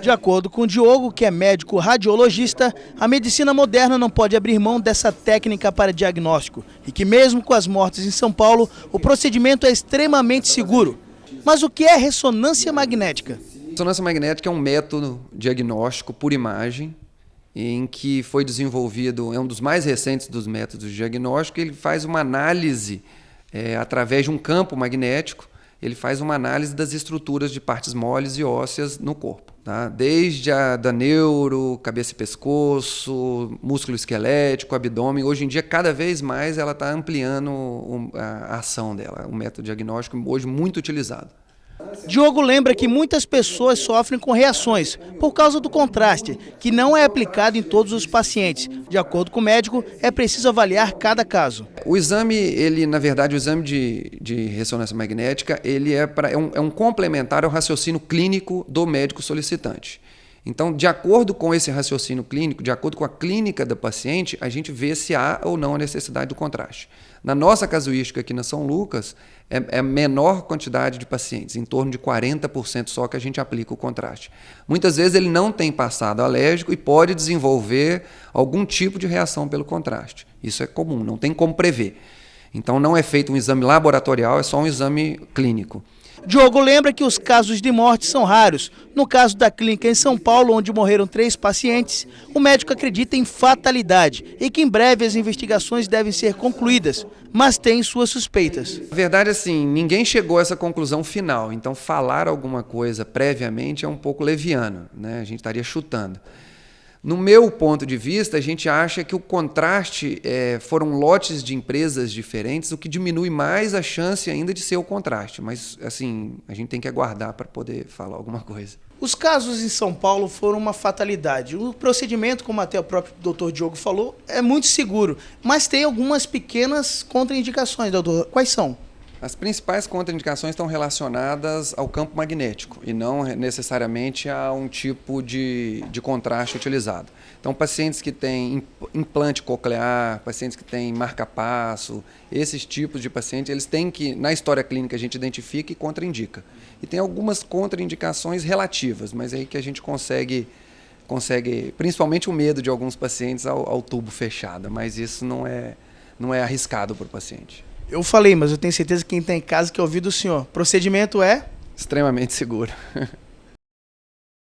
De acordo com o Diogo, que é médico radiologista, a medicina moderna não pode abrir mão dessa técnica para diagnóstico e que mesmo com as mortes em São Paulo, o procedimento é extremamente seguro. Mas o que é ressonância magnética? Ressonância magnética é um método diagnóstico por imagem em que foi desenvolvido, é um dos mais recentes dos métodos de diagnóstico. Ele faz uma análise através de um campo magnético, ele faz uma análise das estruturas de partes moles e ósseas no corpo. Tá? Desde da neuro, cabeça e pescoço, músculo esquelético, abdômen. Hoje em dia, cada vez mais, ela está ampliando a ação dela. Um método diagnóstico hoje muito utilizado. Diogo lembra que muitas pessoas sofrem com reações por causa do contraste, que não é aplicado em todos os pacientes. De acordo com o médico, é preciso avaliar cada caso. O exame, na verdade, o exame de ressonância magnética, ele é um complementar ao raciocínio clínico do médico solicitante. Então, de acordo com esse raciocínio clínico, de acordo com a clínica da paciente, a gente vê se há ou não a necessidade do contraste. Na nossa casuística aqui na São Lucas, é a menor quantidade de pacientes, em torno de 40% só que a gente aplica o contraste. Muitas vezes ele não tem passado alérgico e pode desenvolver algum tipo de reação pelo contraste. Isso é comum, não tem como prever. Então não é feito um exame laboratorial, é só um exame clínico. Diogo lembra que os casos de morte são raros. No caso da clínica em São Paulo, onde morreram 3 pacientes, o médico acredita em fatalidade e que em breve as investigações devem ser concluídas, mas tem suas suspeitas. Na verdade, assim, ninguém chegou a essa conclusão final, então falar alguma coisa previamente é um pouco leviano, né? A gente estaria chutando. No meu ponto de vista, a gente acha que o contraste foram lotes de empresas diferentes, o que diminui mais a chance ainda de ser o contraste. Mas, assim, a gente tem que aguardar para poder falar alguma coisa. Os casos em São Paulo foram uma fatalidade. O procedimento, como até o próprio doutor Diogo falou, é muito seguro. Mas tem algumas pequenas contraindicações, doutor. Quais são? As principais contraindicações estão relacionadas ao campo magnético e não necessariamente a um tipo de contraste utilizado. Então, pacientes que têm implante coclear, pacientes que têm marca-passo, esses tipos de pacientes, eles têm que, na história clínica, a gente identifica e contraindica. E tem algumas contraindicações relativas, mas é aí que a gente consegue principalmente o medo de alguns pacientes ao tubo fechado, mas isso não é arriscado para o paciente. Eu falei, mas eu tenho certeza que quem está em casa quer ouvir do senhor. Procedimento é? Extremamente seguro.